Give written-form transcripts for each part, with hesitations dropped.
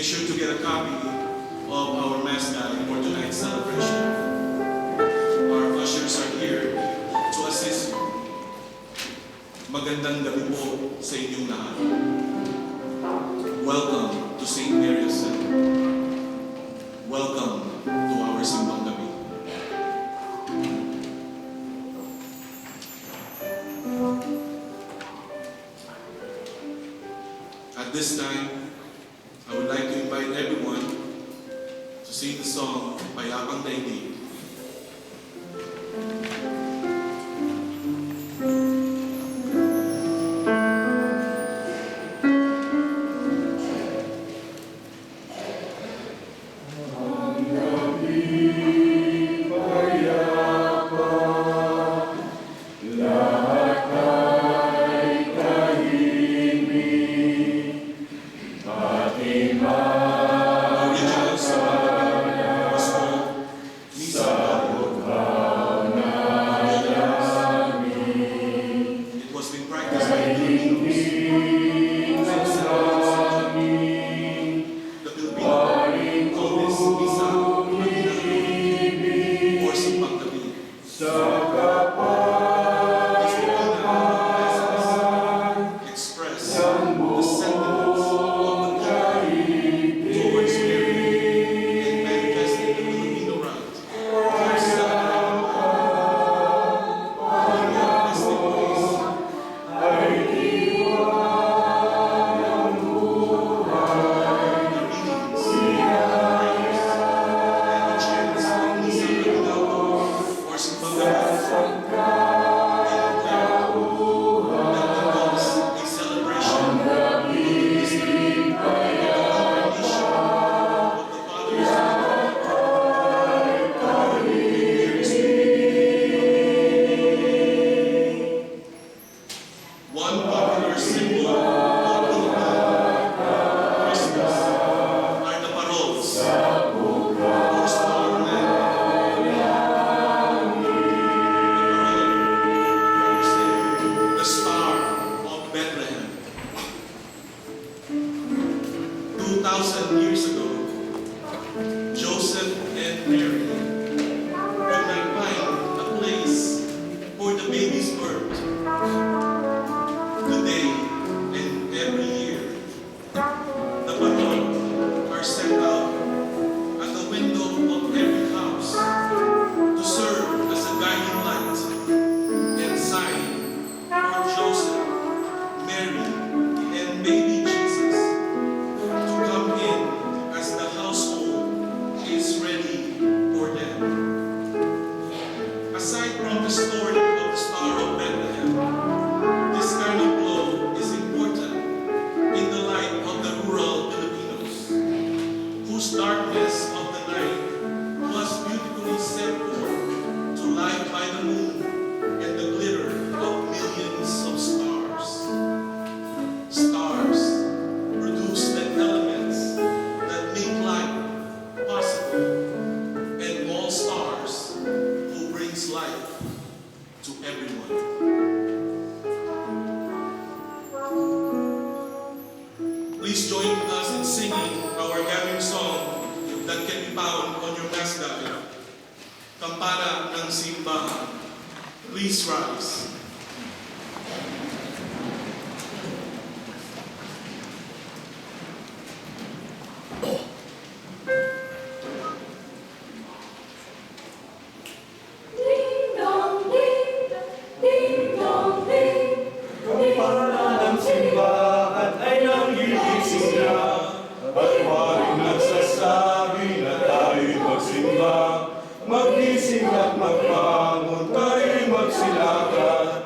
make sure to get a copy of our Mass Guide for tonight's celebration. Our ushers are here to assist you. Magandang gabi po sa inyong lahat. Welcome to St. Mary's Center. Welcome to our Simbang Gabi. At this time, I would like to invite everyone to sing the song Payapang Daigdig. Years ago, Joseph and Mary could not find a place for the baby's birth. Today and every year, the parol are sent out at the window of every house to serve as a guiding light and sign for Joseph, Mary, and baby Jesus to come in as the household is ready for them. Aside from the story of the Star of Bethlehem, this kind of glow is important in the light of the rural Filipinos, whose darkness of the night was beautifully set forth to light by the moon and the glitter of millions of stars. Stars produce the elements that make life possible, and all stars who brings life to everyone. Please join us in singing our gathering song that can be found on your Mass Guide, Kampana ng Simbahan. Please rise. Maggising at magbangon, tayo'y magsilakan.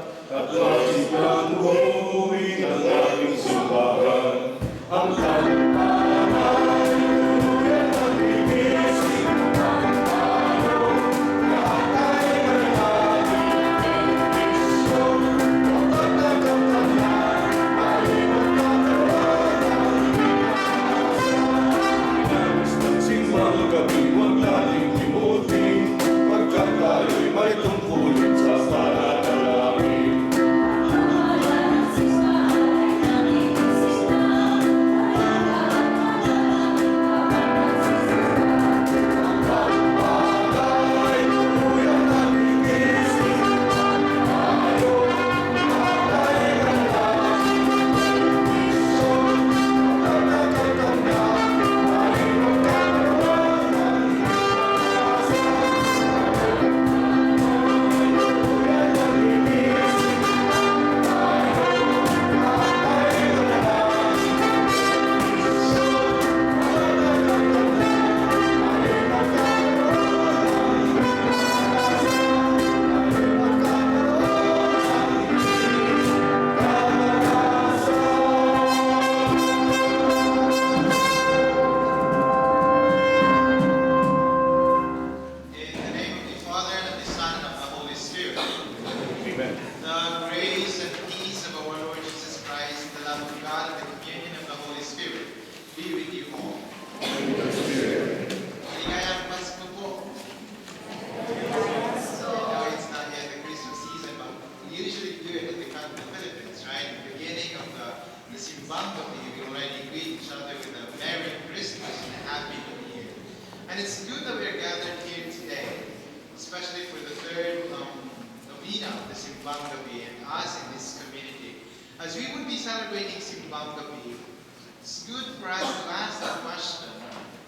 especially for the third novena of the Simbang Gabi and us in this community. As we would be celebrating Simbang Gabi, it's good for us to ask the question,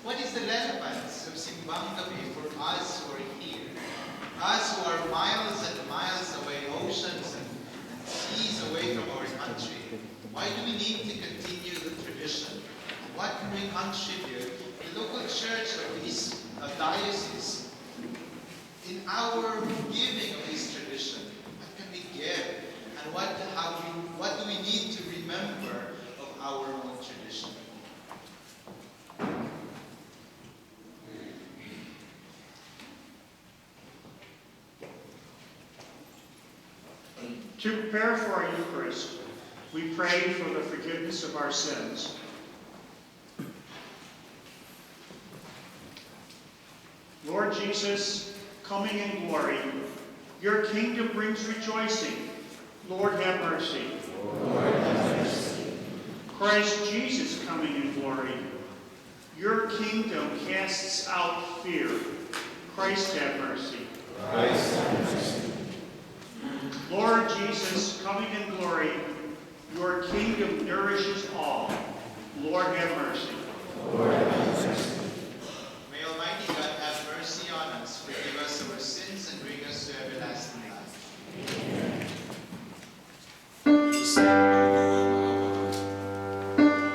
what is the relevance of Simbang Gabi for us who are here? Us who are miles and miles away, oceans and seas away from our country. Why do we need to continue the tradition? What can we contribute to the local church of this diocese in our giving of this tradition? What can we give? And what do we need to remember of our own tradition? To prepare for our Eucharist, we pray for the forgiveness of our sins. Lord Jesus, coming in glory, your kingdom brings rejoicing. Lord, have mercy. Lord, have mercy. Christ Jesus, coming in glory, your kingdom casts out fear. Christ, have mercy. Christ, have mercy. Lord Jesus, coming in glory, your kingdom nourishes all. Lord, have mercy. Lord, have mercy. May Almighty God have mercy on us, forgive us our sins, and bring us to everlasting life. Amen. We sing our Lord. Amen.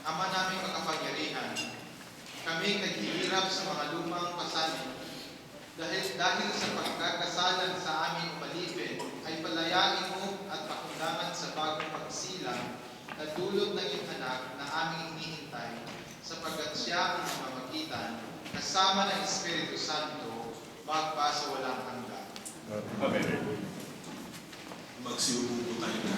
Ama naming makapangyarihan, kami naghihirap sa mga lumang pasanin dahil sa pagkakasalan sa aming umalipin ay palayain mo at pakundangan sa bagong pagsilang na dulot ng iyong anak na aming hinihintay sapagkat siya ang mamamagitan kasama ng Espiritu Santo magpa sa walang hanggan. Amen. Magsiupo po tayo na.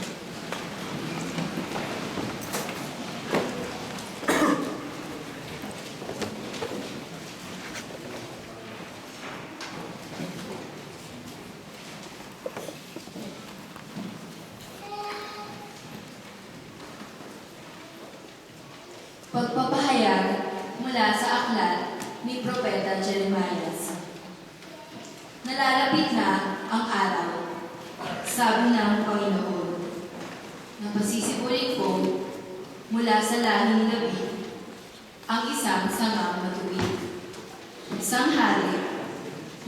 Pagpapahayag mula sa aklat ni Propeta Jeremias. Nalalapit na ang araw, sabi ng Panginoon, na pasisipurin ko mula sa lahi ni David ang isang sangang matuwid. Isang hari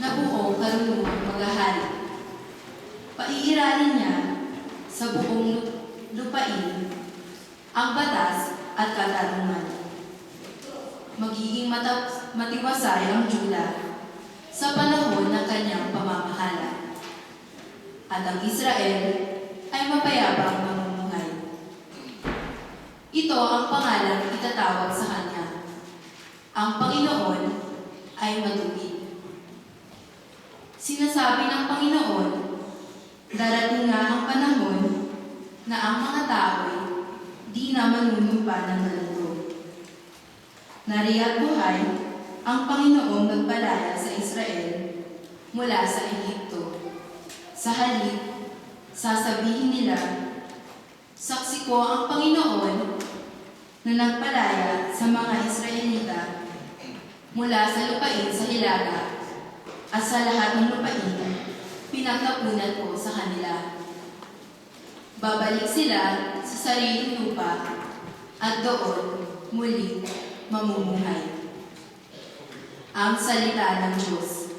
na buong karunungang maghahari. Paiiralin niya sa buong lupain ang batas at katarungan. Magiging matiwasay ang Juda sa panahon ng kanyang pamamahala. At ang Israel ay mapayapang mamumuhay. Ito ang pangalan itatawag sa kanya. Ang Panginoon ay matuwid. Sinasabi ng Panginoon, darating nga ang panahon na ang mga tao'y di na manunumpa ng galito. Nariya't buhay ang Panginoong nagpalaya sa Israel mula sa Ehipto. Sa halip, sasabihin nila, saksi ko ang Panginoon na nagpalaya sa mga Israelita mula sa lupain sa Hilaga at sa lahat ng lupain pinagkapunan ko sa kanila. Babalik sila sa sariling lupa at doon muli mamumuhay. Ang salita ng Diyos.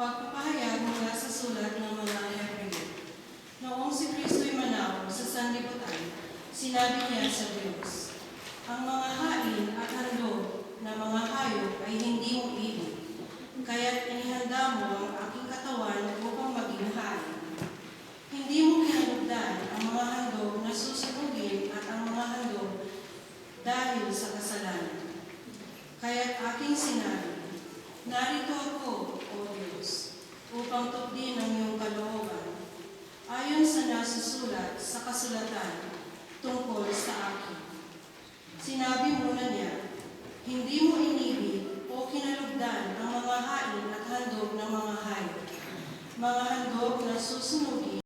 Pagpapahayag mula sa sulat ng mga Hebreo. Noong si Kristo'y manaw sa sanlibutan, sinabi niya sa Diyos, "Ang mga hain at handog na mga hayop ay hindi mo ibig, kaya't inihanda mo ang aking katawan upang maging hain. Hindi mo kinalugdan ang mga handog na susunugin at ang mga handog dahil sa kasalanan. Kaya't aking sinabi, narito ako, O Diyos, upang tukdin ang iyong kalooban, ayon sa nasusulat sa kasulatan tungkol sa akin." Sinabi muna niya, "Hindi mo inibig o kinalugdan ang mga hain at handog ng mga hayop, mga handog na susunugin